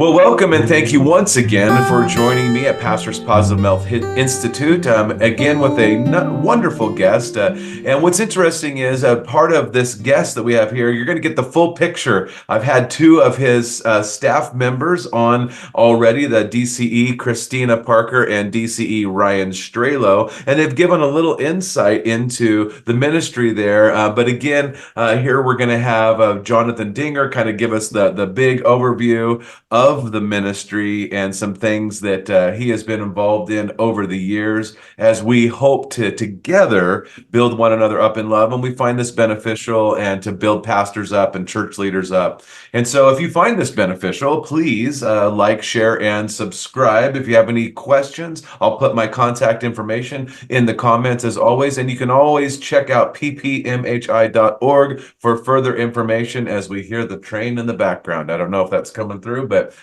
Well, welcome and thank you once again for joining me at Pastor's Positive Health Institute, again with a wonderful guest. And what's interesting is part of this guest that we have here, you're going to get the full picture. I've had two of his staff members on already, the DCE Christina Parker and DCE Ryan Strelo, and they've given a little insight into the ministry there. But again, here we're going to have Jonathan Dinger kind of give us the big overview of the ministry and some things that he has been involved in over the years as we hope to together build one another up in love. And we find this beneficial and to build pastors up and church leaders up. And so if you find this beneficial, please like, share, and subscribe. If you have any questions, I'll put my contact information in the comments as always. And you can always check out ppmhi.org for further information as we hear the train in the background. I don't know if that's coming through, but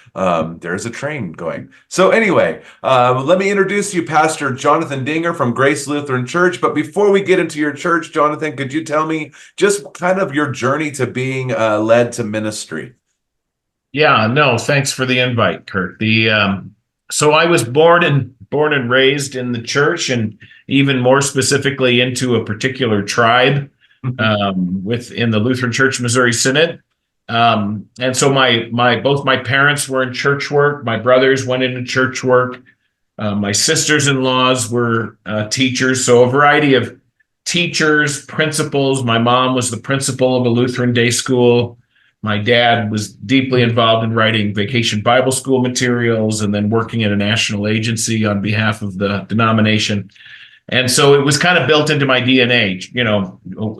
there's a train going. So anyway, let me introduce you, Pastor Jonathan Dinger from Grace Lutheran Church. But before we get into your church, Jonathan, could you tell me just kind of your journey to being led to ministry? Yeah, no, thanks for the invite, Kirk. So I was born and raised in the church, and even more specifically into a particular tribe within the Lutheran Church Missouri Synod. And so both my parents were in church work. My brothers went into church work. My sisters-in-laws were teachers. So a variety of teachers, principals. My mom was the principal of a Lutheran day school. My dad was deeply involved in writing vacation Bible school materials and then working at a national agency on behalf of the denomination. And so it was kind of built into my DNA,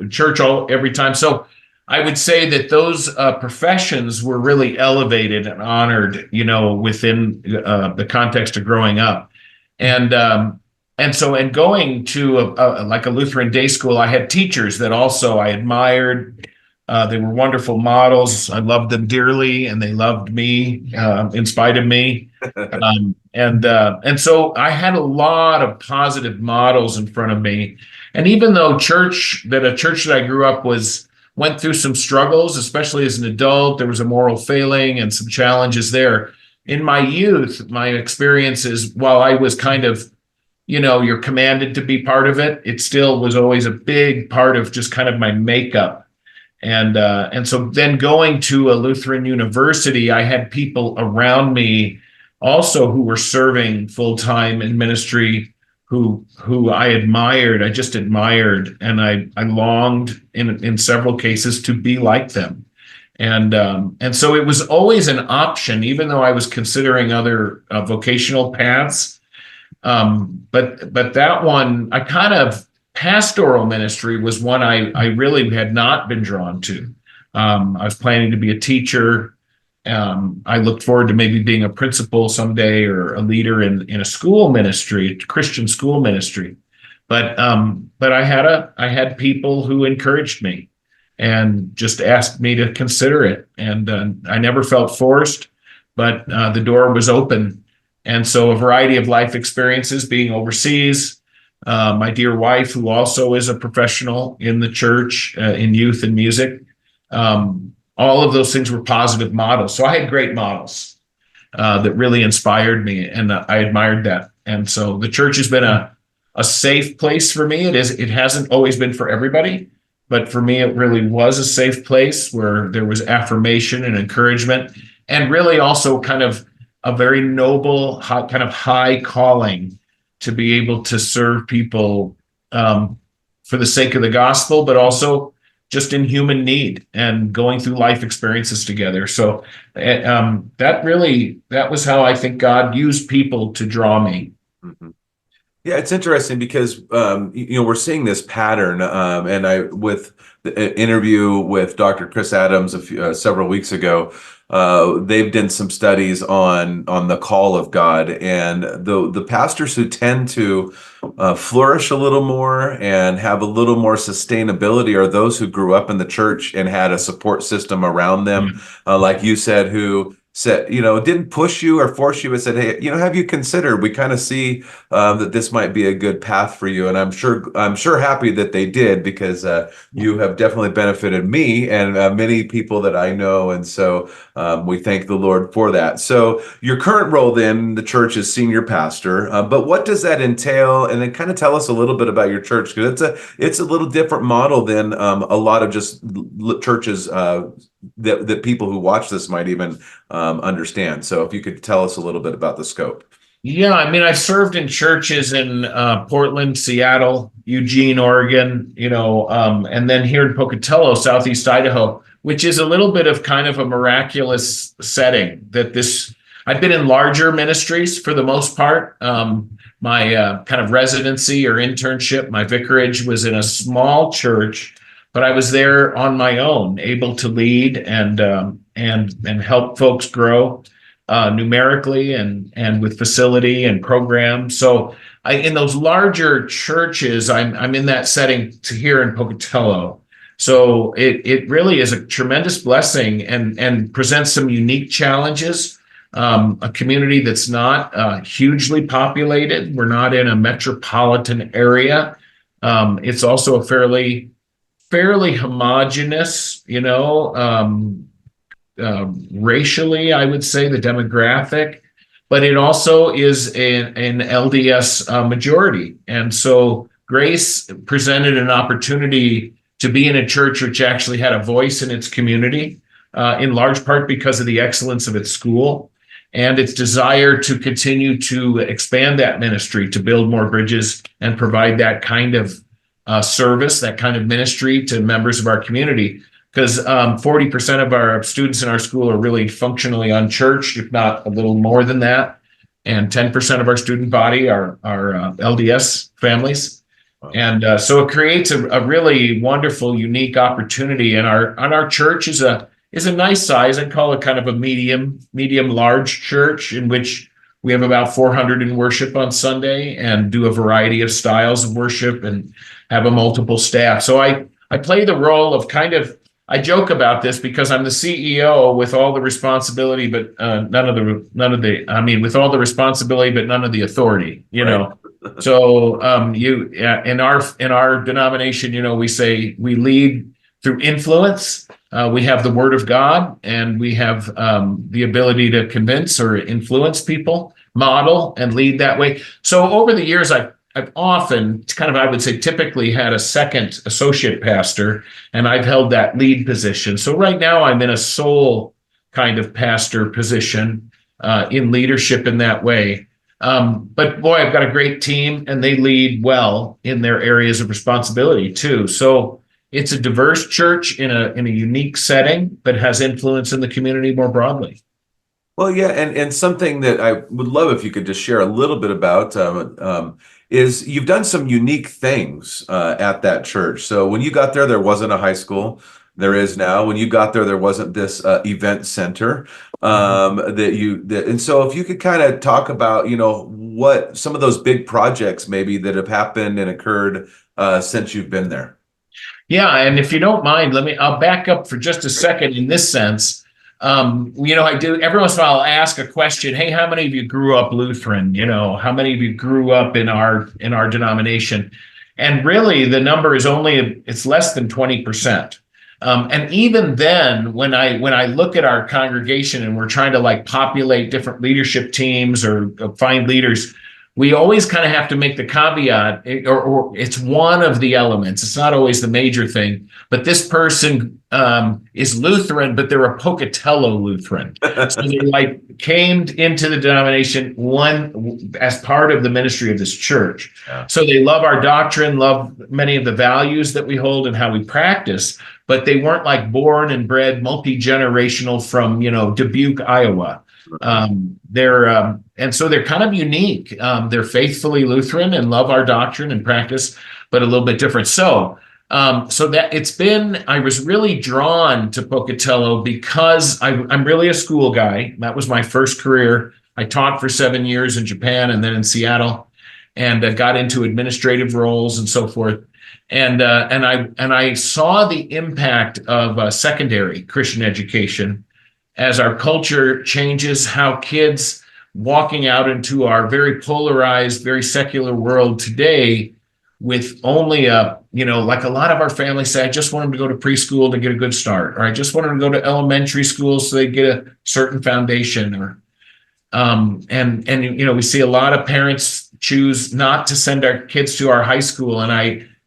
church every time. So I would say that those professions were really elevated and honored, within the context of growing up. And going to like a Lutheran day school, I had teachers that also I admired. They were wonderful models. I loved them dearly, and they loved me in spite of me. And so I had a lot of positive models in front of me. And even though a church that I grew up went through some struggles, especially as an adult, there was a moral failing and some challenges there. In my youth, my experiences, while I was kind of, you're commanded to be part of it, it still was always a big part of just kind of my makeup. And so then going to a Lutheran university, I had people around me also who were serving full-time in ministry, who I admired. I just admired, and I longed in several cases to be like them. And so it was always an option, even though I was considering other vocational paths. But that one, I kind of pastoral ministry was one I really had not been drawn to. I was planning to be a teacher. I looked forward to maybe being a principal someday or a leader in a school ministry, a Christian school ministry. But I had people who encouraged me and just asked me to consider it. And I never felt forced, but the door was open. And so a variety of life experiences, being overseas, my dear wife, who also is a professional in the church, in youth and music, all of those things were positive models. So I had great models that really inspired me, and I admired that. And so the church has been a safe place for me. It hasn't always been for everybody, but for me, it really was a safe place where there was affirmation and encouragement, and really also kind of a very noble, kind of high calling to be able to serve people for the sake of the gospel, but also just in human need and going through life experiences together. So that was how I think God used people to draw me. Mm-hmm. Yeah, it's interesting because we're seeing this pattern, and with the interview with Dr. Chris Adams several weeks ago. They've done some studies on the call of God, and the pastors who tend to flourish a little more and have a little more sustainability are those who grew up in the church and had a support system around them, like you said, who said, didn't push you or force you, but said, hey, have you considered? We kind of see that this might be a good path for you, and I'm sure happy that they did, because you have definitely benefited me and many people that I know, and so we thank the Lord for that. So your current role then in the church is senior pastor, but what does that entail? And then kind of tell us a little bit about your church, because it's a little different model than a lot of just churches that people who watch this might even understand. So if you could tell us a little bit about the scope. Yeah, I mean, I've served in churches in Portland, Seattle, Eugene, Oregon, and then here in Pocatello, Southeast Idaho, which is a little bit of kind of a miraculous setting I've been in larger ministries for the most part. My kind of residency or internship, my vicarage was in a small church, but I was there on my own, able to lead and help folks grow numerically and with facility and program. So in those larger churches, I'm in that setting here in Pocatello. So it really is a tremendous blessing and presents some unique challenges. A community that's not hugely populated. We're not in a metropolitan area. It's also a fairly homogeneous, racially, I would say, the demographic, but it also is an LDS majority. And so Grace presented an opportunity to be in a church which actually had a voice in its community, in large part because of the excellence of its school and its desire to continue to expand that ministry, to build more bridges and provide that kind of service, that kind of ministry to members of our community. Because 40% of our students in our school are really functionally unchurched, if not a little more than that. And 10% of our student body are LDS families. Wow. And so it creates a really wonderful, unique opportunity. And our church is a nice size. I'd call it kind of a medium large church, in which we have about 400 in worship on Sunday and do a variety of styles of worship and have a multiple staff. So I play the role of I joke about this because I'm the CEO with all the responsibility, but with all the responsibility, but none of the authority, Right. So in our denomination, we say we lead through influence. We have the Word of God, and we have the ability to convince or influence people, model and lead that way. So over the years, I've often I would say typically had a second associate pastor, and I've held that lead position. So right now I'm in a sole kind of pastor position in leadership in that way. But boy, I've got a great team, and they lead well in their areas of responsibility too. So it's a diverse church in a unique setting, but has influence in the community more broadly. Well, yeah, and something that I would love if you could just share a little bit about is you've done some unique things at that church. So when you got there wasn't a high school. There is now. When you got there wasn't this event center and so if you could kind of talk about, what some of those big projects maybe that have happened and occurred since you've been there. Yeah, and if you don't mind, I'll back up for just a second in this sense. I do every once in a while I'll ask a question. Hey, how many of you grew up Lutheran? How many of you grew up in our denomination? And really the number is it's less than 20%. And even then, when I look at our congregation and we're trying to populate different leadership teams or find leaders, we always kind of have to make the caveat, or it's one of the elements. It's not always the major thing, but this person is Lutheran, but they're a Pocatello Lutheran. So they came into the denomination as part of the ministry of this church. Yeah. So they love our doctrine, love many of the values that we hold and how we practice, but they weren't born and bred multi-generational from, Dubuque, Iowa. And so they're kind of unique. They're faithfully Lutheran and love our doctrine and practice, but a little bit different. So that I was really drawn to Pocatello because I'm really a school guy. That was my first career. I taught for 7 years in Japan and then in Seattle, and got into administrative roles and so forth. And I saw the impact of secondary Christian education. as our culture changes, how kids walking out into our very polarized, very secular world today with only like a lot of our families say, I just want them to go to preschool to get a good start, or I just want them to go to elementary school so they get a certain foundation, or and we see a lot of parents choose not to send our kids to our high school, and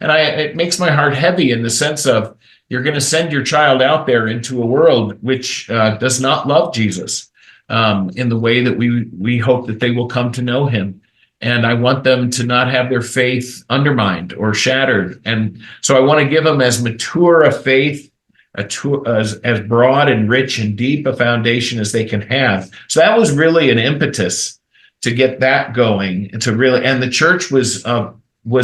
it makes my heart heavy in the sense of you're going to send your child out there into a world which does not love Jesus in the way that we hope that they will come to know him. And I want them to not have their faith undermined or shattered. And so I want to give them as mature a faith, as broad and rich and deep a foundation as they can have. So that was really an impetus to get that going, and and the church was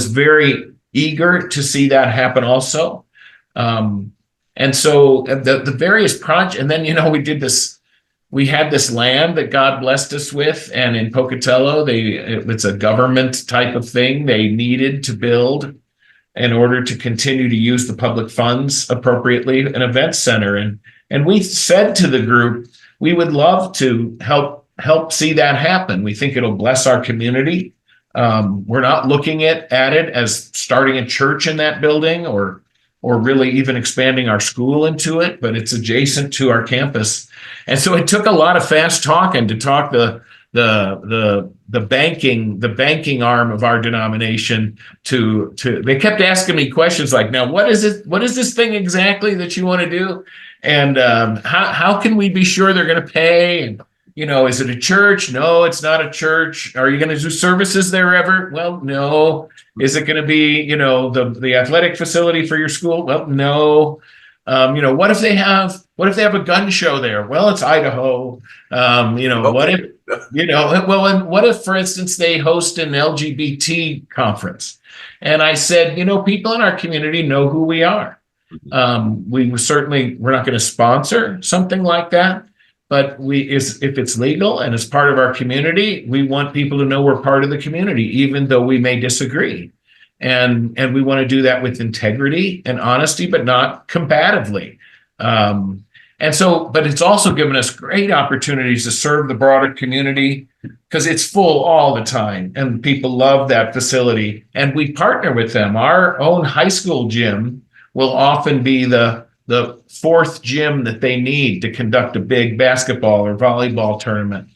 very eager to see that happen also. And so the various projects, and then we had this land that God blessed us with, and in Pocatello, it's a government type of thing they needed to build in order to continue to use the public funds appropriately, an event center. And we said to the group, we would love to help see that happen. We think it'll bless our community. We're not looking at it as starting a church in that building or really even expanding our school into it, but it's adjacent to our campus. And so it took a lot of fast talking to talk the banking arm of our denomination to they kept asking me questions like, now what is this thing exactly that you want to do, and how can we be sure they're going to pay, and is it a church? No, it's not a church. Are you going to do services there ever? Well, no. Is it going to be the athletic facility for your school? Well, no. What if they have a gun show there? Well, it's Idaho. What if and what if, for instance, they host an LGBT conference? And I said, people in our community know who we are. We're not going to sponsor something like that, but if it's legal and it's part of our community, we want people to know we're part of the community, even though we may disagree. And we want to do that with integrity and honesty, but not combatively. But it's also given us great opportunities to serve the broader community because it's full all the time and people love that facility. And we partner with them. Our own high school gym will often be the fourth gym that they need to conduct a big basketball or volleyball tournament.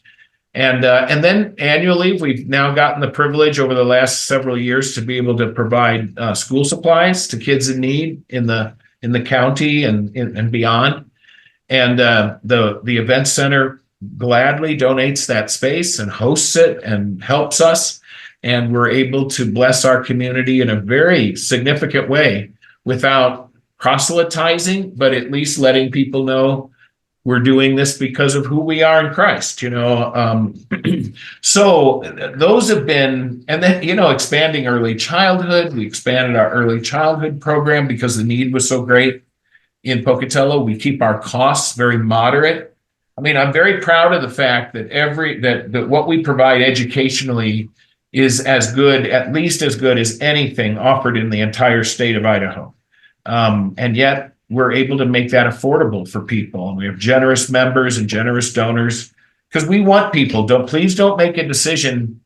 And then annually, we've now gotten the privilege over the last several years to be able to provide school supplies to kids in need in the county and beyond. And the event center gladly donates that space and hosts it and helps us. And we're able to bless our community in a very significant way without proselytizing, but at least letting people know we're doing this because of who we are in Christ, So those have been, and then, expanding early childhood. We expanded our early childhood program because the need was so great in Pocatello. We keep our costs very moderate. I mean, I'm very proud of the fact that that what we provide educationally is at least as good as anything offered in the entire state of Idaho. And yet, we're able to make that affordable for people. And we have generous members and generous donors because we want people. Please don't make a decision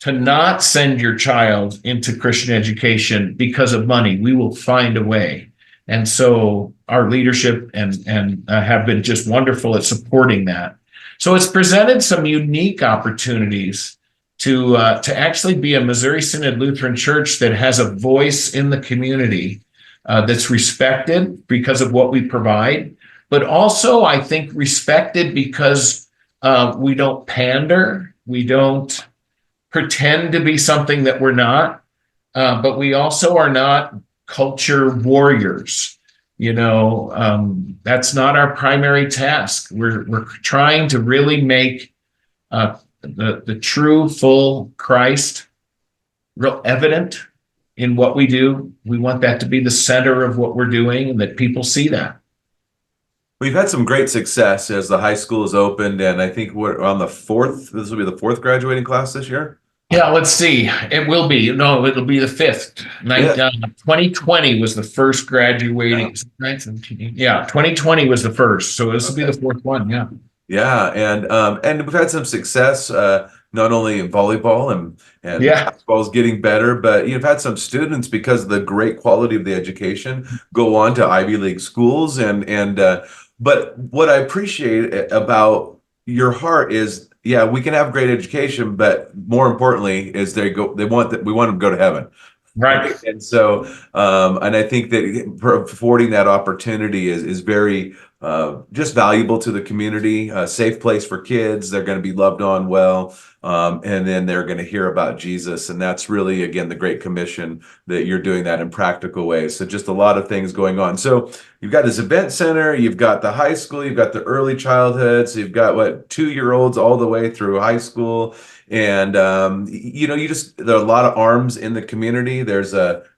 to not send your child into Christian education because of money. We will find a way. And so our leadership and have been just wonderful at supporting that. So it's presented some unique opportunities to actually be a Missouri Synod Lutheran Church that has a voice in the community. That's respected because of what we provide, but also I think respected because we don't pander, we don't pretend to be something that we're not, but we also are not culture warriors. That's not our primary task. We're trying to really make the true, full Christ real evident in what we do. We want that to be the center of what we're doing and that people see that. We've had some great success as the high school is opened, and I think we're on this will be the fourth graduating class this year. Yeah, let's see. It will be. No, it'll be the fifth. Yeah. 2020 was the first graduating. Yeah, 2020 was the first. So this will be Okay. the fourth one. Yeah. Yeah, and we've had some success, not only in volleyball and Yeah. basketball is getting better, but you've had some students because of the great quality of the education go on to Ivy League schools and but what I appreciate about your heart is, yeah, we can have great education, but more importantly is they want that we want them to go to heaven. Right. Right. And so, and I think that affording that opportunity is very just valuable to the community, a safe place for kids. They're going to be loved on well, and then they're going to hear about Jesus. And that's really, again, the Great Commission that you're doing that in practical ways. So just a lot of things going on. So you've got this event center, you've got the high school, you've got the early childhood. So you've got what, 2-year-olds all the way through high school. And there are a lot of arms in the community. There's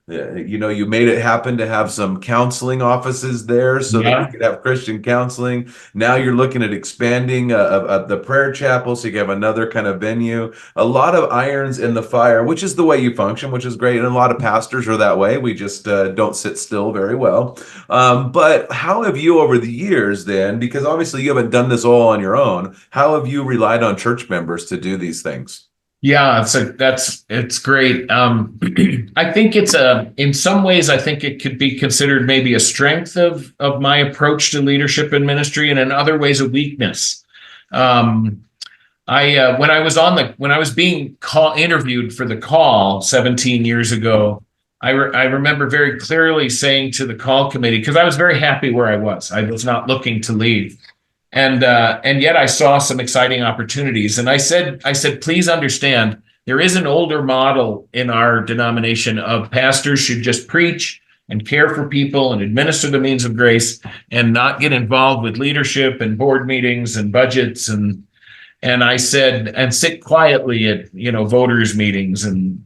you made it happen to have some counseling offices there so that we Yeah. could have Christian counseling. Now you're looking at expanding the prayer chapel, so you have another kind of venue. A lot of irons in the fire, which is the way you function, which is great. And a lot of pastors are that way. We just don't sit still very well. But how have you over the years then, because obviously you haven't done this all on your own, how have you relied on church members to do these things? Yeah, it's great. I think in some ways I think it could be considered maybe a strength of my approach to leadership and ministry, and in other ways a weakness. Um, I when I was being interviewed for the call 17 years ago, I remember very clearly saying to the call committee, because I was very happy where I was. I was not looking to leave. And yet I saw some exciting opportunities. And I said, please understand, there is an older model in our denomination of pastors should just preach and care for people and administer the means of grace and not get involved with leadership and board meetings and budgets and I said, and sit quietly at voters meetings and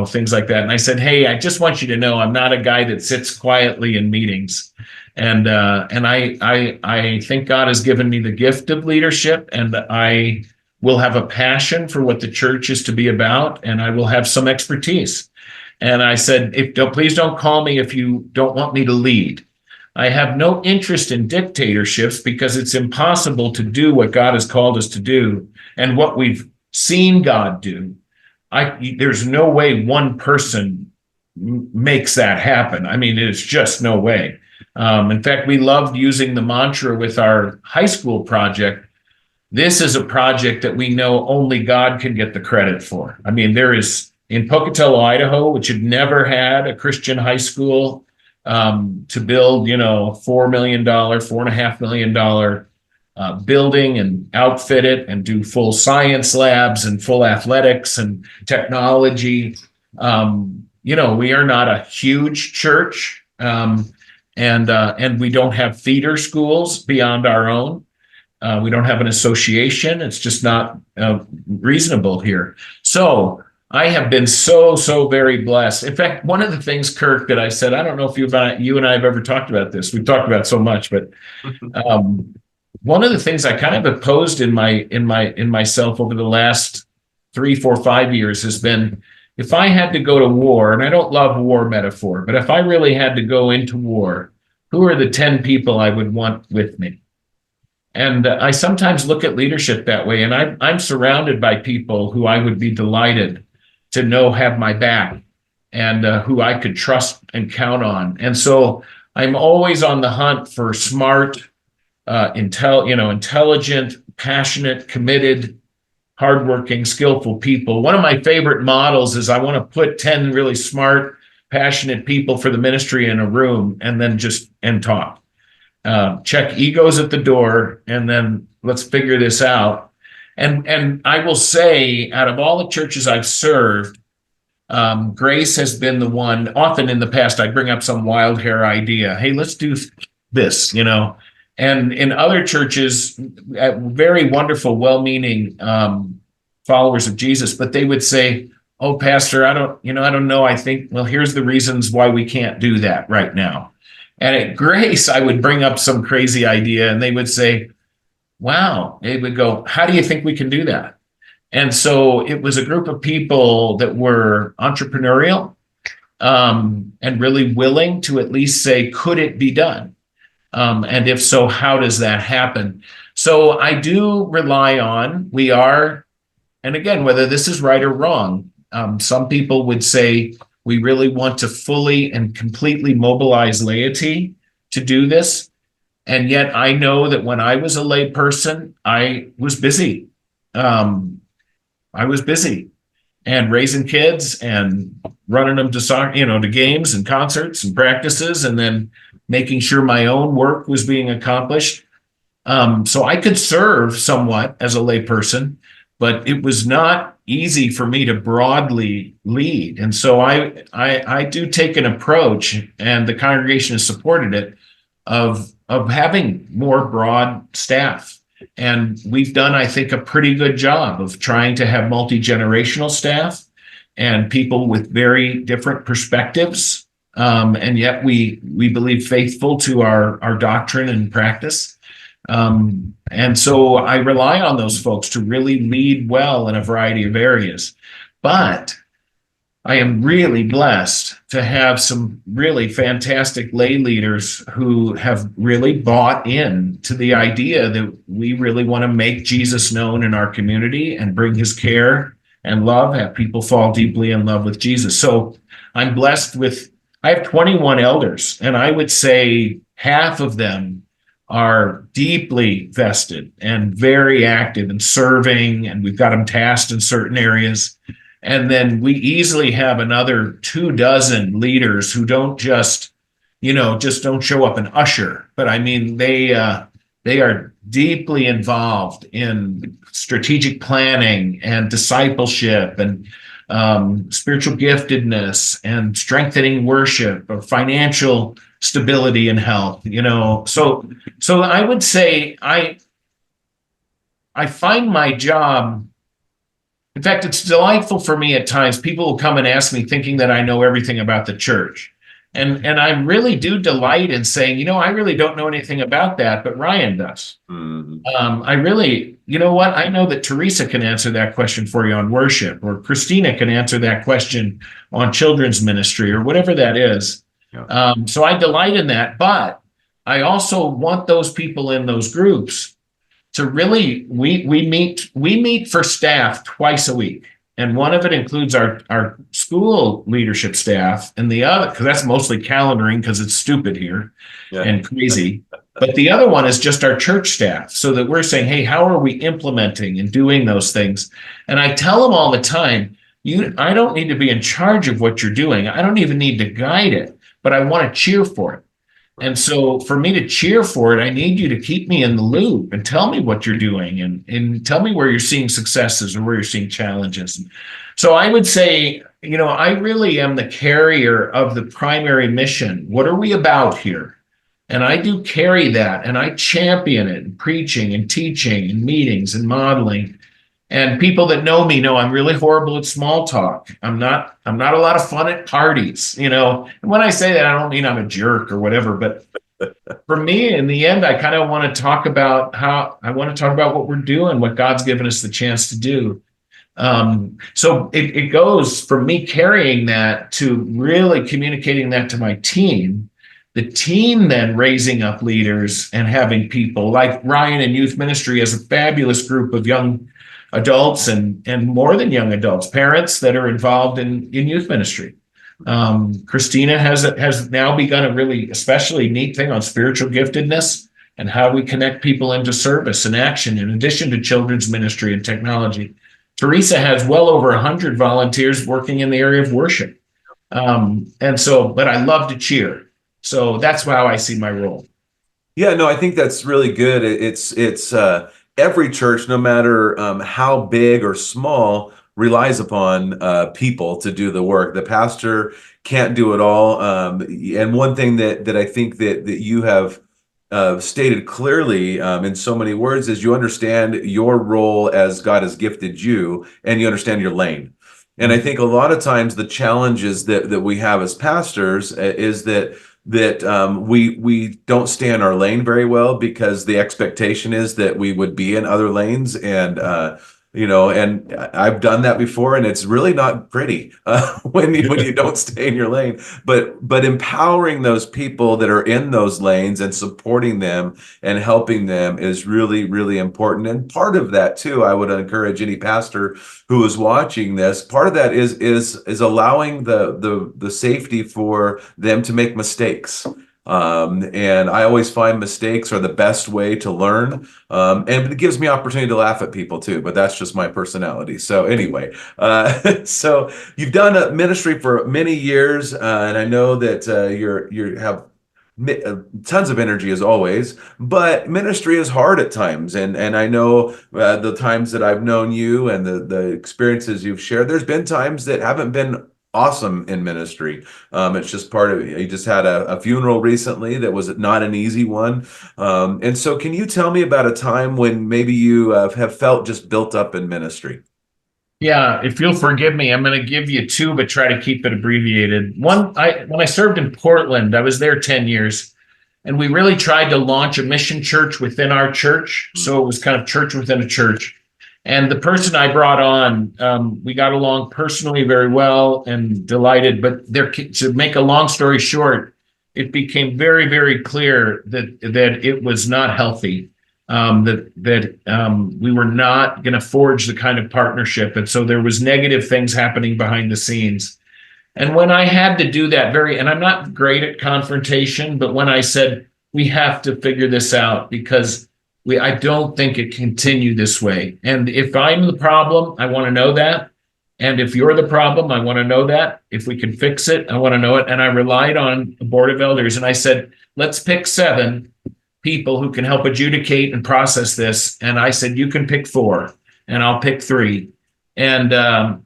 things like that. And I said, hey, I just want you to know I'm not a guy that sits quietly in meetings. And I think God has given me the gift of leadership, and I will have a passion for what the church is to be about, and I will have some expertise. And I said, please don't call me if you don't want me to lead. I have no interest in dictatorships because it's impossible to do what God has called us to do and what we've seen God do. There's no way one person makes that happen. I mean, there's just no way. In fact, we loved using the mantra with our high school project. This is a project that we know only God can get the credit for. I mean, there is in Pocatello, Idaho, which had never had a Christian high school, to build, $4 million, $4.5 million building and outfit it and do full science labs and full athletics and technology. We are not a huge church. And we don't have feeder schools beyond our own. We don't have an association. It's just not reasonable here. So I have been so very blessed. In fact, one of the things, Kirk, that I said, I don't know if you and I have ever talked about this. We've talked about it so much, but one of the things I kind of opposed in myself over the last 3, 4, 5 years has been, if I had to go to war, and I don't love war metaphor, but if I really had to go into war, who are the 10 people I would want with me? And I sometimes look at leadership that way, and I'm surrounded by people who I would be delighted to know have my back and who I could trust and count on. And so I'm always on the hunt for smart, intelligent, passionate, committed, hardworking, skillful people. One of my favorite models is I want to put 10 really smart, passionate people for the ministry in a room and then talk. Check egos at the door, and then let's figure this out. And I will say, out of all the churches I've served, Grace has been the one. Often in the past, I bring up some wild hair idea. Hey, let's do this, And in other churches, very wonderful, well-meaning followers of Jesus, but they would say, "Oh, Pastor, I don't know. I think, well, here's the reasons why we can't do that right now." And at Grace, I would bring up some crazy idea, and they would say, "Wow." They would go, "How do you think we can do that?" And so it was a group of people that were entrepreneurial, and really willing to at least say, could it be done? And if so, how does that happen? So I do rely on, we are, and again, whether this is right or wrong, some people would say we really want to fully and completely mobilize laity to do this. And yet I know that when I was a lay person, I was busy. Um, I was busy and raising kids and running them to to games and concerts and practices, and then making sure my own work was being accomplished. So I could serve somewhat as a lay person, but it was not easy for me to broadly lead. And so I do take an approach, and the congregation has supported it, of having more broad staff. And we've done, I think, a pretty good job of trying to have multi-generational staff and people with very different perspectives. And yet we believe faithful to our doctrine and practice. And so I rely on those folks to really lead well in a variety of areas. But I am really blessed to have some really fantastic lay leaders who have really bought in to the idea that we really want to make Jesus known in our community and bring his care and love, have people fall deeply in love with Jesus. So I'm blessed with, I have 21 elders, and I would say half of them are deeply vested and very active in serving, and we've got them tasked in certain areas. And then we easily have another 24 leaders who don't just don't show up and usher, but I mean, they are deeply involved in strategic planning and discipleship and spiritual giftedness and strengthening worship or financial stability and health. So I would say I find my job. In fact, it's delightful for me at times. People will come and ask me thinking that I know everything about the church. And I really do delight in saying, I really don't know anything about that, but Ryan does. Mm-hmm. I really, what? I know that Teresa can answer that question for you on worship, or Christina can answer that question on children's ministry, or whatever that is. Yeah. So I delight in that, but I also want those people in those groups to really, we meet for staff twice a week. And one of it includes our school leadership staff, and the other, because that's mostly calendaring because it's stupid here and crazy. But the other one is just our church staff, so that we're saying, hey, how are we implementing and doing those things? And I tell them all the time, I don't need to be in charge of what you're doing. I don't even need to guide it, but I want to cheer for it. And so for me to cheer for it, I need you to keep me in the loop and tell me what you're doing, and tell me where you're seeing successes or where you're seeing challenges. So I would say, I really am the carrier of the primary mission. What are we about here? And I do carry that, and I champion it in preaching and teaching and meetings and modeling. And people that know me know I'm really horrible at small talk. I'm not a lot of fun at parties, And when I say that, I don't mean I'm a jerk or whatever, but for me, in the end, I kind of want to talk about what we're doing, what God's given us the chance to do. So it goes from me carrying that to really communicating that to my team, the team then raising up leaders and having people like Ryan in youth ministry as a fabulous group of young adults and more than young adults, parents that are involved in youth ministry. Christina has now begun a really especially neat thing on spiritual giftedness and how we connect people into service and action in addition to children's ministry and technology. Teresa has well over 100 volunteers working in the area of worship. But I love to cheer. So that's how I see my role. Yeah, no, I think that's really good. It's every church, no matter how big or small, relies upon people to do the work. The pastor can't do it all. And one thing that I think that you have stated clearly in so many words is you understand your role as God has gifted you, and you understand your lane. And I think a lot of times the challenges that we have as pastors is that we don't stay in our lane very well, because the expectation is that we would be in other lanes. And And I've done that before, and it's really not pretty when you don't stay in your lane. But empowering those people that are in those lanes and supporting them and helping them is really, really important. And part of that too, I would encourage any pastor who is watching this. Part of that is allowing the safety for them to make mistakes. And I always find mistakes are the best way to learn. And it gives me opportunity to laugh at people too, but that's just my personality. So anyway, so you've done a ministry for many years, and I know that you have tons of energy as always, but ministry is hard at times. And I know the times that I've known you and the experiences you've shared, there's been times that haven't been awesome in ministry. It's just part of it. You just had a funeral recently that was not an easy one. And so can you tell me about a time when maybe you have felt just built up in ministry? Yeah, if you'll forgive me, I'm going to give you two, but try to keep it abbreviated. One, when I served in Portland, I was there 10 years, and we really tried to launch a mission church within our church. So it was kind of church within a church. And the person I brought on, we got along personally very well and delighted. But to make a long story short, it became very, very clear that it was not healthy. That we were not going to forge the kind of partnership, and so there was negative things happening behind the scenes. And when I had to do that, and I'm not great at confrontation, but when I said we have to figure this out because I don't think it can continue this way. And if I'm the problem, I want to know that. And if you're the problem, I want to know that. If we can fix it, I want to know it. And I relied on a board of elders, and I said, let's pick 7 people who can help adjudicate and process this. And I said, you can pick 4 and I'll pick 3. And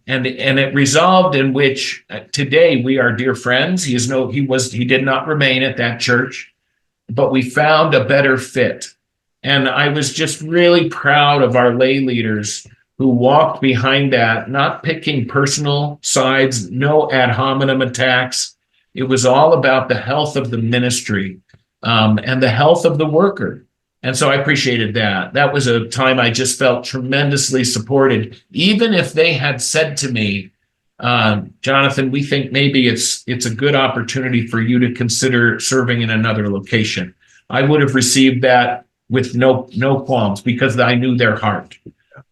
it resolved in which today we are dear friends. He did not remain at that church, but we found a better fit. And I was just really proud of our lay leaders who walked behind that, not picking personal sides, no ad hominem attacks. It was all about the health of the ministry. And the health of the worker. And so I appreciated that. That was a time I just felt tremendously supported. Even if they had said to me, Jonathan, we think maybe it's a good opportunity for you to consider serving in another location, I would have received that with no qualms because I knew their heart.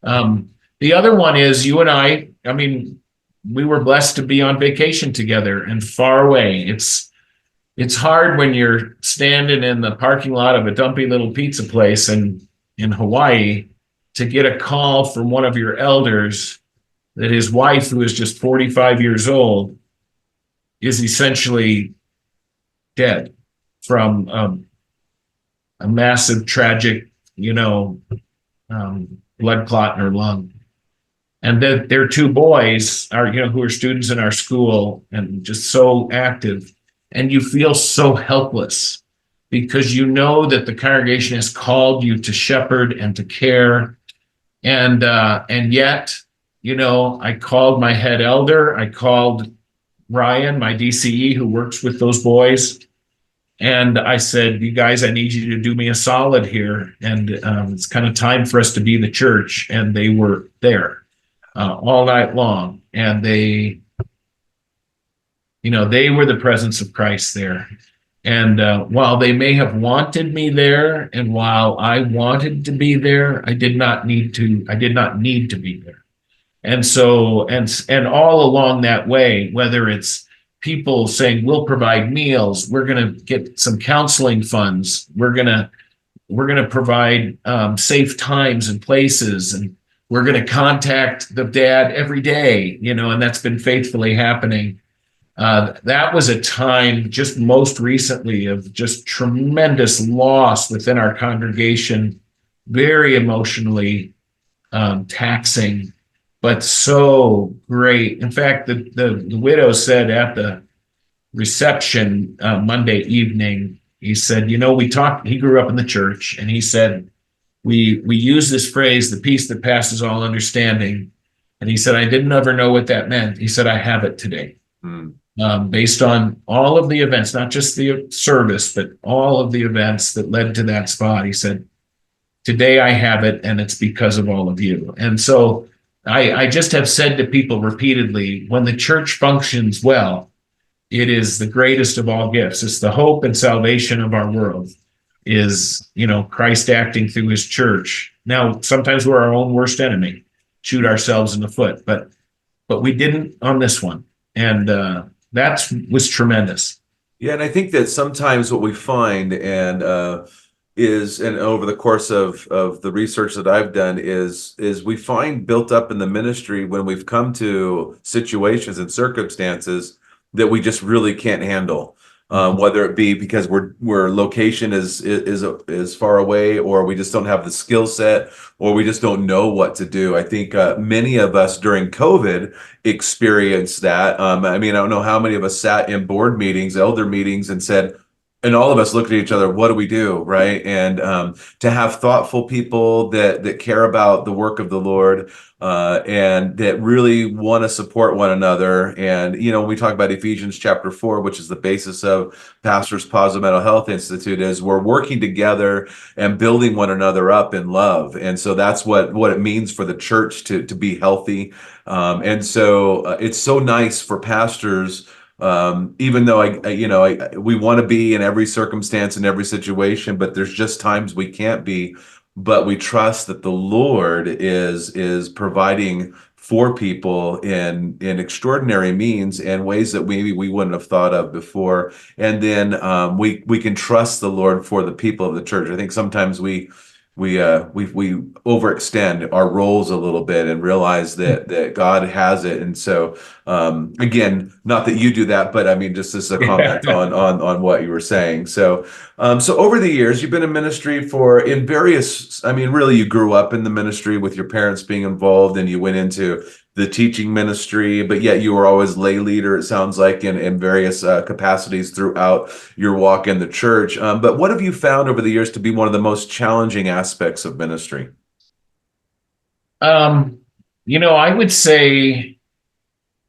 The other one is you and I mean, we were blessed to be on vacation together and far away. It's hard when you're standing in the parking lot of a dumpy little pizza place in Hawaii to get a call from one of your elders that his wife, who is just 45 years old, is essentially dead from a massive, tragic, blood clot in her lung. And then their 2 boys who are students in our school and just so active. And you feel so helpless because you know that the congregation has called you to shepherd and to care. And yet, I called my head elder. I called Ryan, my DCE, who works with those boys. And I said, you guys, I need you to do me a solid here. And it's kind of time for us to be the church. And they were there all night long. And they were the presence of Christ there. And while they may have wanted me there, and while I wanted to be there, I did not need to be there. And so, and all along that way, whether it's people saying, we'll provide meals, we're going to get some counseling funds, we're going to provide safe times and places, and we're going to contact the dad every day, and that's been faithfully happening. That was a time just most recently of just tremendous loss within our congregation, very emotionally taxing, but so great. In fact, the widow said at the reception Monday evening, he said, we talked, he grew up in the church, and he said, we use this phrase, the peace that passes all understanding. And he said, I didn't ever know what that meant. He said, I have it today. Based on all of the events, not just the service, but all of the events that led to that spot. He said, Today I have it, and it's because of all of you. And so I just have said to people repeatedly, when the church functions well, it is the greatest of all gifts. It's the hope and salvation of our world, is, Christ acting through his church. Now, sometimes we're our own worst enemy, shoot ourselves in the foot, but we didn't on this one. And that was tremendous. Yeah, and I think that sometimes what we find and over the course of the research that I've done is we find built up in the ministry when we've come to situations and circumstances that we just really can't handle. Whether it be because we're location is far away, or we just don't have the skill set, or we just don't know what to do. I think many of us during COVID experienced that. I mean, I don't know how many of us sat in board meetings, elder meetings, and said, and all of us looked at each other, what do we do, right? And to have thoughtful people that care about the work of the Lord, and that really want to support one another. And, when we talk about Ephesians chapter 4, which is the basis of Pastors Positive Mental Health Institute, is we're working together and building one another up in love. And so that's what it means for the church to be healthy. And so it's so nice for pastors, even though we want to be in every circumstance, in every situation, but there's just times we can't be. But we trust that the Lord is providing for people in extraordinary means and ways that maybe we wouldn't have thought of before. And then we can trust the Lord for the people of the church. I think sometimes we overextend our roles a little bit and realize that God has it. And so again, not that you do that, but I mean, just as a comment on what you were saying. So over the years, you've been in ministry in various, I mean, really, you grew up in the ministry with your parents being involved, and you went into the teaching ministry, but yet you were always lay leader, it sounds like, in various capacities throughout your walk in the church. But what have you found over the years to be one of the most challenging aspects of ministry? I would say,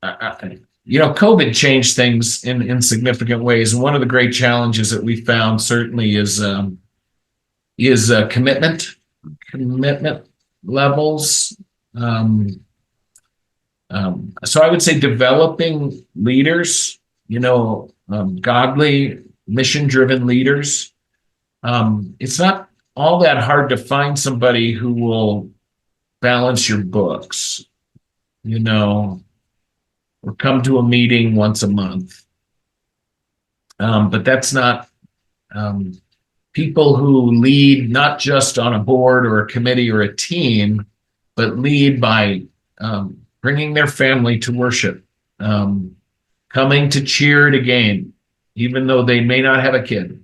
COVID changed things in significant ways. And one of the great challenges that we found certainly is commitment levels. So I would say developing leaders, godly, mission-driven leaders. It's not all that hard to find somebody who will balance your books, or come to a meeting once a month. But that's not people who lead not just on a board or a committee or a team, but lead by bringing their family to worship, coming to cheer at a game, even though they may not have a kid,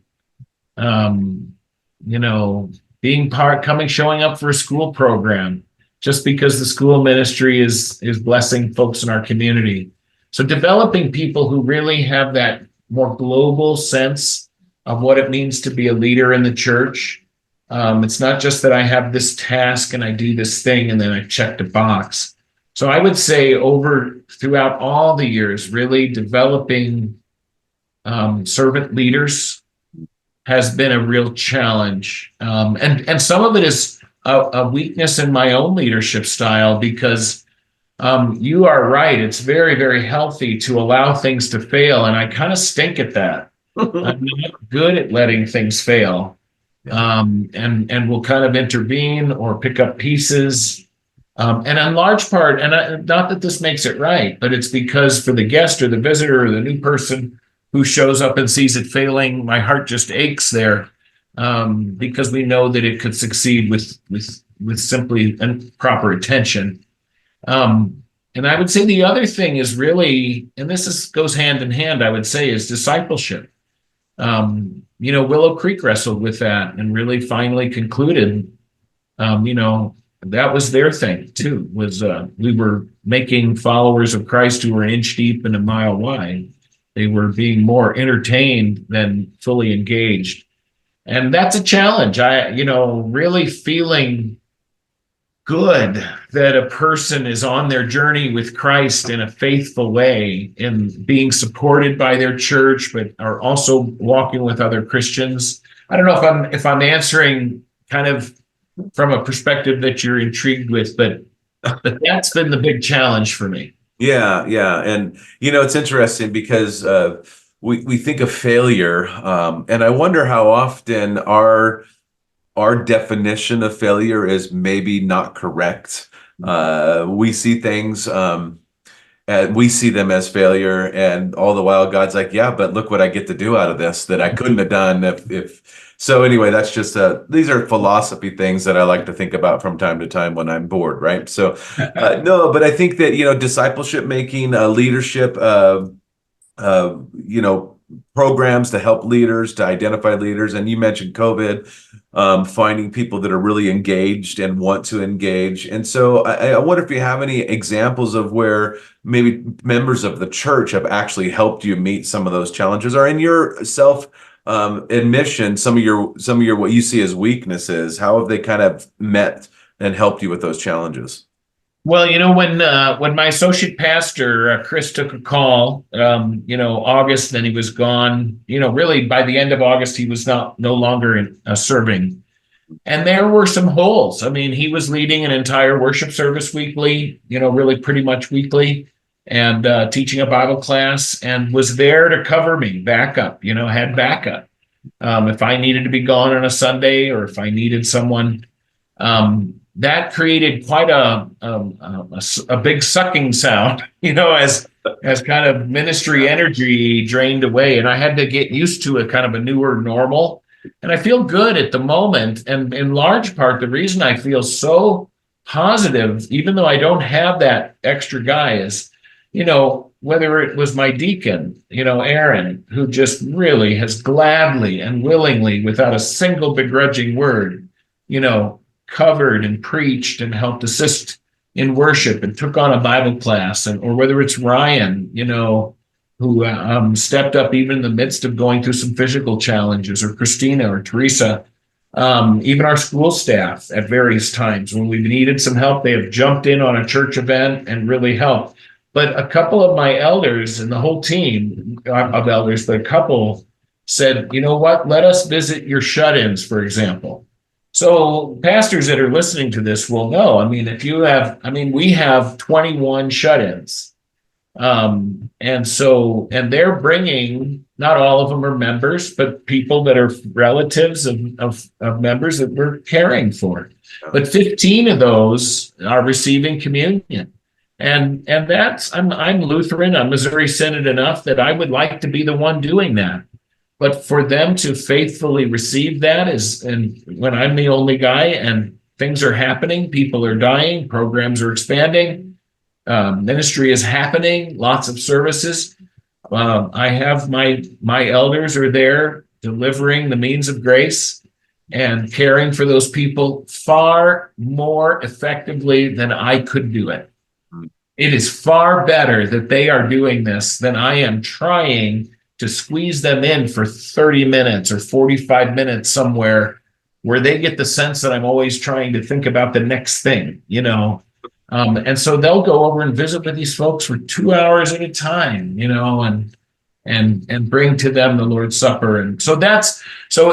showing up for a school program, just because the school ministry is blessing folks in our community. So developing people who really have that more global sense of what it means to be a leader in the church. It's not just that I have this task and I do this thing and then I checked a box. So I would say throughout all the years, really developing servant leaders has been a real challenge. And some of it is a weakness in my own leadership style, because you are right. It's very, very healthy to allow things to fail. And I kind of stink at that. I'm not good at letting things fail. And we'll kind of intervene or pick up pieces. And in large part, and not that this makes it right, but it's because for the guest or the visitor or the new person who shows up and sees it failing, my heart just aches there, because we know that it could succeed with simply and proper attention. And I would say the other thing is really, and goes hand in hand, I would say, is discipleship. Willow Creek wrestled with that and really finally concluded, that was their thing too, was we were making followers of Christ who were an inch deep and a mile wide. They were being more entertained than fully engaged. And that's a challenge. Really feeling good that a person is on their journey with Christ in a faithful way and being supported by their church, but are also walking with other Christians. I don't know if I'm answering kind of from a perspective that you're intrigued with, but that's been the big challenge for me. Yeah, yeah. And it's interesting because we think of failure, and I wonder how often our definition of failure is maybe not correct. We see things, and we see them as failure, and all the while God's like, yeah, but look what I get to do out of this that I couldn't have done if. So anyway, that's just these are philosophy things that I like to think about from time to time when I'm bored, right? So no, but I think that discipleship making, leadership, you know, programs to help leaders, to identify leaders. And you mentioned COVID, finding people that are really engaged and want to engage. And so I wonder if you have any examples of where maybe members of the church have actually helped you meet some of those challenges, or in your self admission, some of your what you see as weaknesses. How have they kind of met and helped you with those challenges? Well, when my associate pastor Chris took a call, August, then he was gone. Really by the end of August, he was no longer serving, and there were some holes. I mean, he was leading an entire worship service weekly, really pretty much weekly, and teaching a Bible class, and was there to cover me, backup. Had backup if I needed to be gone on a Sunday, or if I needed someone. That created quite a big sucking sound, as kind of ministry energy drained away, and I had to get used to a kind of a newer normal. And I feel good at the moment, and in large part, the reason I feel so positive, even though I don't have that extra guy, is, whether it was my deacon, Aaron, who just really has gladly and willingly, without a single begrudging word, covered and preached and helped assist in worship and took on a Bible class, or whether it's Ryan, who stepped up even in the midst of going through some physical challenges, or Christina or Teresa, even our school staff at various times when we've needed some help, they have jumped in on a church event and really helped. But a couple of my elders and the whole team of elders, but a couple said, you know what, let us visit your shut-ins, for example. So pastors that are listening to this will know, we have 21 shut-ins. And they're bringing, not all of them are members, but people that are relatives of members that we're caring for. But 15 of those are receiving communion. And that's, I'm Lutheran, I'm Missouri Synod enough that I would like to be the one doing that. But for them to faithfully receive that and when I'm the only guy and things are happening, people are dying, programs are expanding, ministry is happening, lots of services. I have my elders are there delivering the means of grace and caring for those people far more effectively than I could do it. It is far better that they are doing this than I am trying to squeeze them in for 30 minutes or 45 minutes somewhere where they get the sense that I'm always trying to think about the next thing, and so they'll go over and visit with these folks for 2 hours at a time, and bring to them the Lord's Supper. And so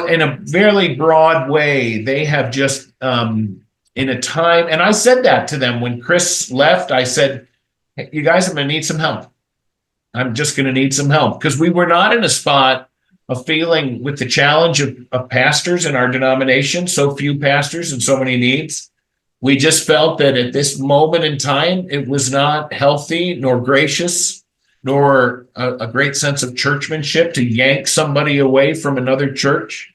in a fairly broad way, they have just, in a time, and I said that to them when Chris left, I said, hey, you guys are going to need some help. I'm just going to need some help, because we were not in a spot of feeling with the challenge of pastors in our denomination, so few pastors and so many needs. We just felt that at this moment in time, it was not healthy nor gracious, nor a great sense of churchmanship to yank somebody away from another church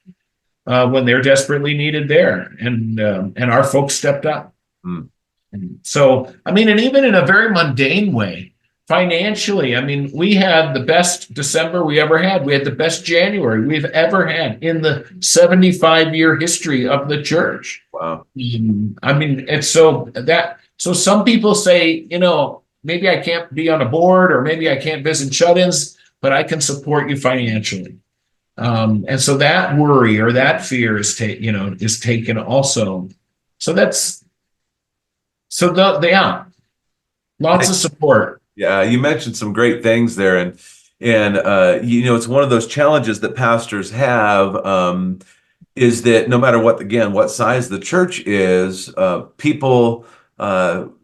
when they're desperately needed there. And our folks stepped up. Mm. And so, and even in a very mundane way, financially, we had the best December we ever had. We had the best January we've ever had in the 75-year history of the church. Wow. It's so some people say, maybe I can't be on a board, or maybe I can't visit shut-ins, but I can support you financially. And so that worry or that fear is taken also. Lots of support. Yeah, you mentioned some great things there, and it's one of those challenges that pastors have. is that no matter what, again, what size the church is, people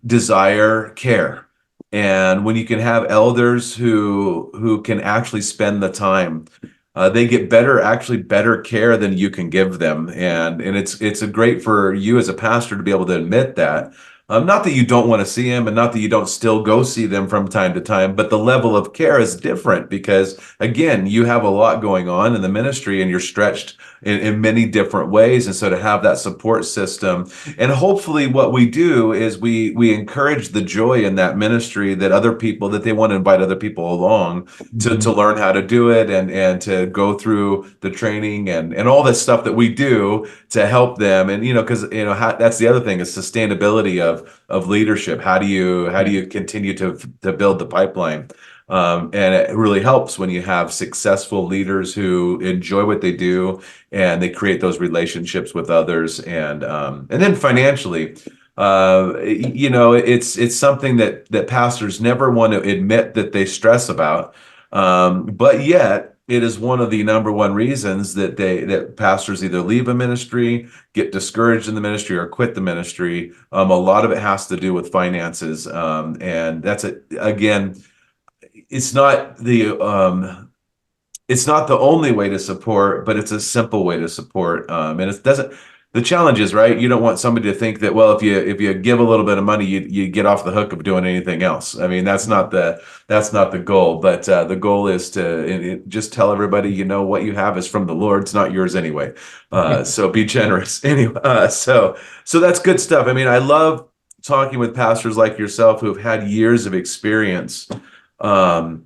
desire care. And when you can have elders who can actually spend the time, they get actually better care than you can give them. And it's a great for you as a pastor to be able to admit that. Not that you don't want to see them and not that you don't still go see them from time to time, but the level of care is different because, again, you have a lot going on in the ministry and you're stretched in many different ways. And so to have that support system, and hopefully what we do is we encourage the joy in that ministry that other people, that they want to invite other people along to learn how to do it and to go through the training and all this stuff that we do to help them. And, because, that's the other thing is sustainability of leadership. How do you continue to build the pipeline? And it really helps when you have successful leaders who enjoy what they do and they create those relationships with others. And then financially, it's something that pastors never want to admit that they stress about. But yet it is one of the number one reasons that pastors either leave a ministry, get discouraged in the ministry, or quit the ministry. A lot of it has to do with finances. And that's again, it's not the only way to support, but it's a simple way to support. And it doesn't. The challenge is, right, you don't want somebody to think that, well, if you give a little bit of money, you get off the hook of doing anything else. I mean, that's not the goal. But the goal is to just tell everybody, what you have is from the Lord. It's not yours anyway. So be generous anyway. So that's good stuff. I mean, I love talking with pastors like yourself who have had years of experience. So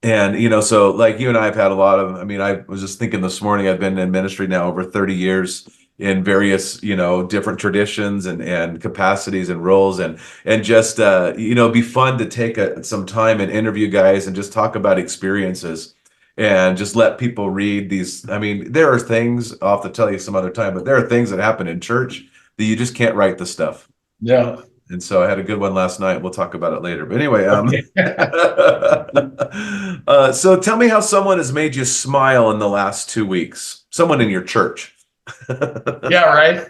like you and I have had I was just thinking this morning, I've been in ministry now over 30 years in various, different traditions and capacities and roles and just, be fun to take some time and interview guys and just talk about experiences and just let people read these. I mean, there are things, I'll have to tell you some other time, but there are things that happen in church that you just can't write the stuff. Yeah. And so I had a good one last night. We'll talk about it later. But anyway, so tell me how someone has made you smile in the last 2 weeks. Someone in your church. Yeah, right.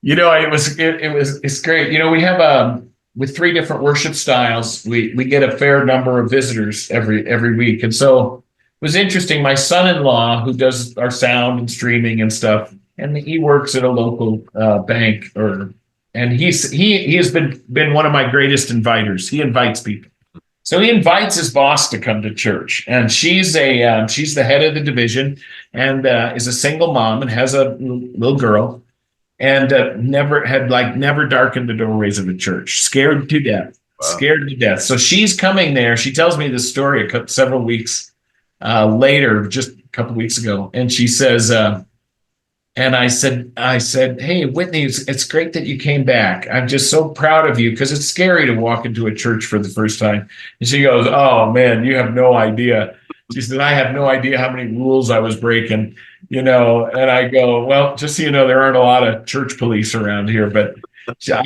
It's great. We have with 3 different worship styles, we get a fair number of visitors every week. And so it was interesting. My son-in-law, who does our sound and streaming and stuff, and he works at a local bank and he has been one of my greatest inviters. He invites people. So he invites his boss to come to church, and she's the head of the division, and is a single mom and has a little girl, and never darkened the doorways of the church, scared to death. Wow. Scared to death. So she's coming there. She tells me this story several weeks later, just a couple weeks ago, and she says. And I said, hey, Whitney, it's great that you came back. I'm just so proud of you because it's scary to walk into a church for the first time. And she goes, oh, man, you have no idea. She said, I have no idea how many rules I was breaking, And I go, well, just so you know, there aren't a lot of church police around here. But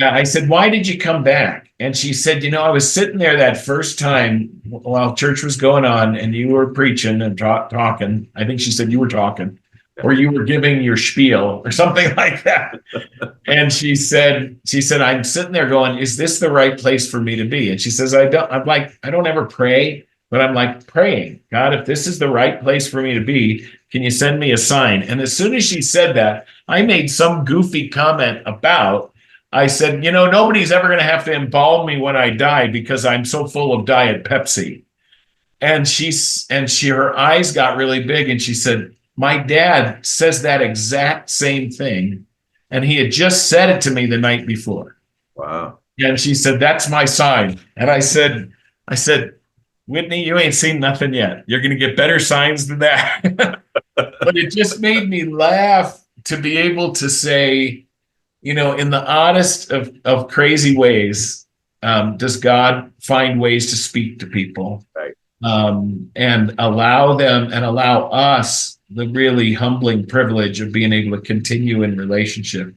I said, why did you come back? And she said, I was sitting there that first time while church was going on and you were preaching and talking. I think she said you were talking. Or you were giving your spiel or something like that. And she said, I'm sitting there going, is this the right place for me to be? And she says, I don't ever pray, but I'm like praying, God, if this is the right place for me to be, can you send me a sign? And as soon as she said that, I made some goofy comment I said, nobody's ever going to have to embalm me when I die because I'm so full of Diet Pepsi. And her eyes got really big and she said, my dad says that exact same thing, and he had just said it to me the night before. Wow. And she said, that's my sign. And I said, Whitney, you ain't seen nothing yet. You're going to get better signs than that. But it just made me laugh to be able to say, in the oddest of crazy ways, does God find ways to speak to people, right. And allow us the really humbling privilege of being able to continue in relationship.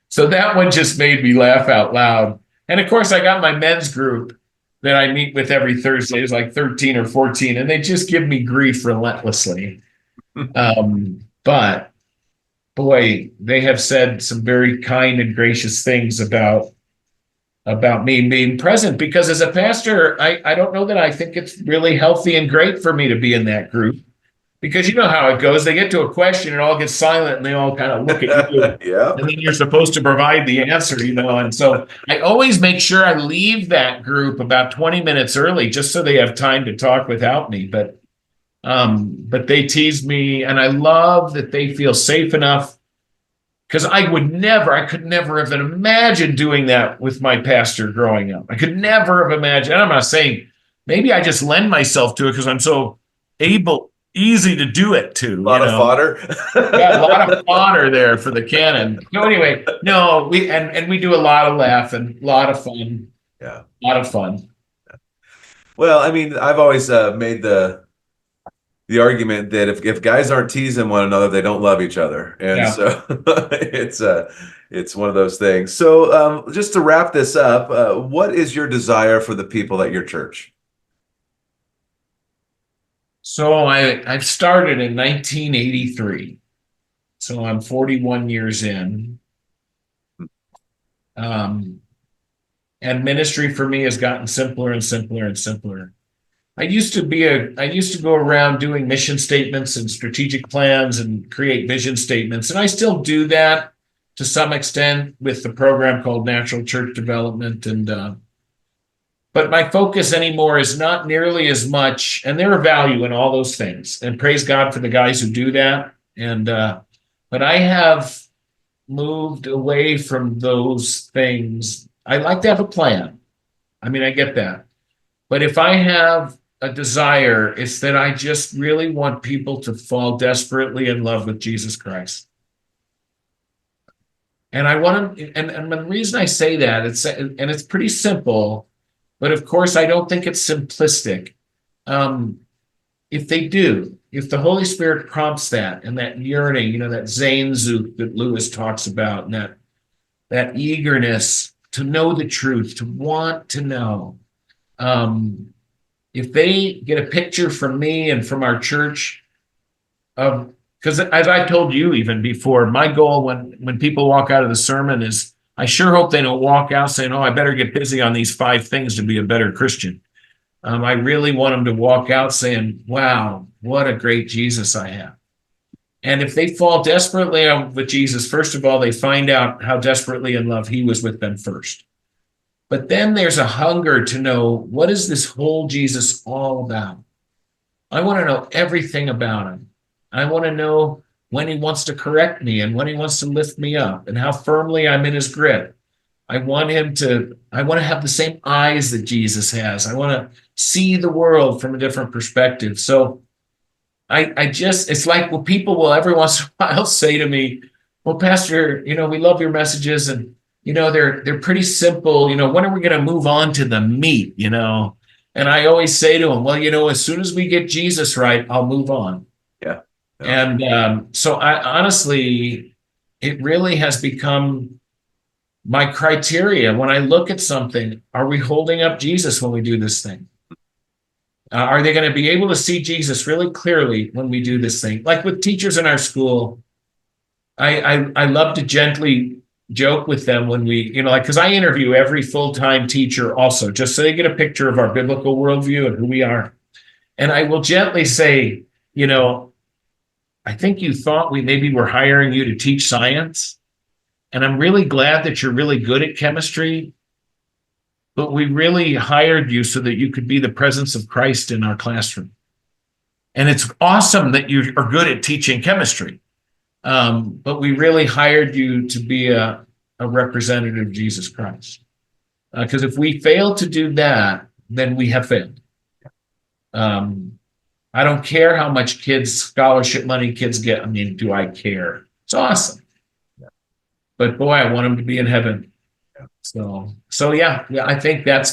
So that one just made me laugh out loud. And of course, I got my men's group that I meet with every Thursday. It's like 13 or 14, and they just give me grief relentlessly. But boy, they have said some very kind and gracious things about me being present, because as a pastor, I don't know that I think it's really healthy and great for me to be in that group, because you know how it goes. They get to a question and all gets silent and they all kind of look at you. Yeah. And then you're supposed to provide the answer, And so I always make sure I leave that group about 20 minutes early just so they have time to talk without me. But they tease me, and I love that they feel safe enough, because I could never have imagined doing that with my pastor growing up. I could never have imagined. And I'm not saying, maybe I just lend myself to it because I'm so easy to do it to. A lot of fodder. Got a lot of fodder there for the cannon. So anyway, no, we do a lot of laughing, a lot of fun. Yeah. A lot of fun. Well, I mean, I've always made the argument that if guys aren't teasing one another, they don't love each other. And Yeah. so it's one of those things. So just to wrap this up, what is your desire for the people at your church? So I've started in 1983. So I'm 41 years in. And ministry for me has gotten simpler and simpler and simpler. I used to go around doing mission statements and strategic plans and create vision statements. And I still do that to some extent with the program called Natural Church Development. But my focus anymore is not nearly as much, and there are value in all those things. And praise God for the guys who do that. But I have moved away from those things. I like to have a plan. I mean, I get that. But if I have a desire, it's that I just really want people to fall desperately in love with Jesus Christ. And I want them, and the reason I say that, it's pretty simple, but of course I don't think it's simplistic. If the Holy Spirit prompts that, and that yearning, that Sehnsucht that Lewis talks about, and that eagerness to know the truth, to want to know, if they get a picture from me and from our church of, because as I told you even before, my goal when people walk out of the sermon is, I sure hope they don't walk out saying, oh, I better get busy on these 5 things to be a better Christian. I really want them to walk out saying, wow, what a great Jesus I have. And if they fall desperately in love with Jesus, first of all, they find out how desperately in love he was with them first. But then there's a hunger to know, what is this whole Jesus all about? I want to know everything about him. I want to know when he wants to correct me and when he wants to lift me up and how firmly I'm in his grip. I want to have the same eyes that Jesus has. I want to see the world from a different perspective. So it's like, well, people will every once in a while say to me, well, Pastor, we love your messages, and they're pretty simple. When are we going to move on to the meat? And I always say to them, well, as soon as we get Jesus right, I'll move on. Yeah. And so I honestly, it really has become my criteria when I look at something. Are we holding up Jesus when we do this thing? Are they going to be able to see Jesus really clearly when we do this thing? Like with teachers in our school, I love to gently joke with them when we, because I interview every full-time teacher also, just so they get a picture of our biblical worldview and who we are. And I will gently say, I think you thought we maybe were hiring you to teach science. And I'm really glad that you're really good at chemistry, but we really hired you so that you could be the presence of Christ in our classroom. And it's awesome that you are good at teaching chemistry. But we really hired you to be a representative of Jesus Christ. Because if we fail to do that, then we have failed. I don't care how much scholarship money kids get. I mean, do I care? It's awesome. Yeah. But boy, I want them to be in heaven. Yeah. So yeah, I think that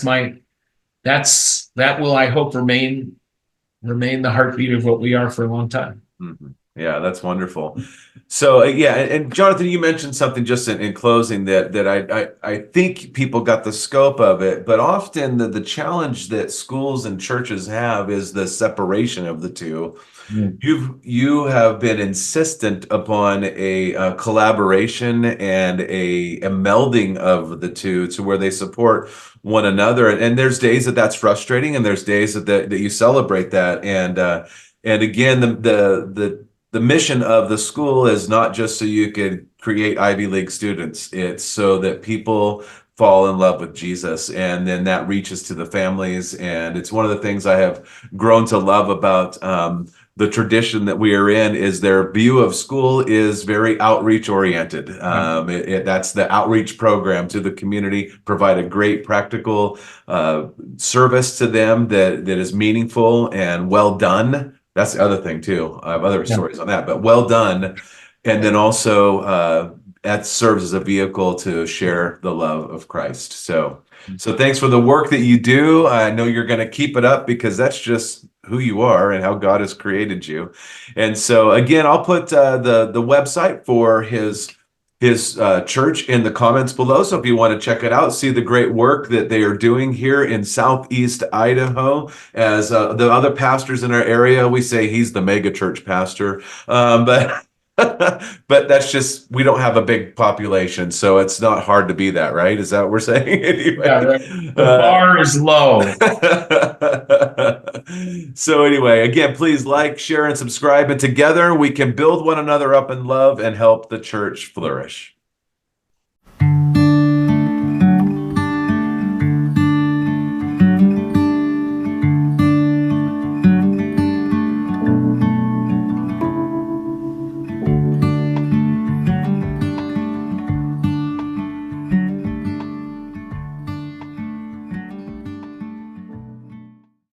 will, I hope, remain the heartbeat of what we are for a long time. Mm-hmm. Yeah, that's wonderful. So yeah, and Jonathan, you mentioned something just in closing that I think people got the scope of it, but often the challenge that schools and churches have is the separation of the two. Mm. You have been insistent upon collaboration and a melding of the two to where they support one another. And there's days that that's frustrating, and there's days that you celebrate that. And again, the mission of the school is not just so you can create Ivy League students. It's so that people fall in love with Jesus, and then that reaches to the families. And it's one of the things I have grown to love about the tradition that we are in is their view of school is very outreach oriented. That's the outreach program to the community, provide a great practical service to them that is meaningful and well done. That's the other thing too. I have other Yeah. stories on that, but well done. And then also that serves as a vehicle to share the love of Christ. So thanks for the work that you do. I know you're going to keep it up because that's just who you are and how God has created you. And so again, I'll put the website for his church in the comments below. So if you want to check it out, see the great work that they are doing here in Southeast Idaho. As the other pastors in our area, we say he's the mega church pastor, but. But that's just, we don't have a big population, so it's not hard to be that, right? Is that what we're saying? Yeah, Anyway. the bar is low. So anyway, again, please like, share, and subscribe, and together we can build one another up in love and help the church flourish.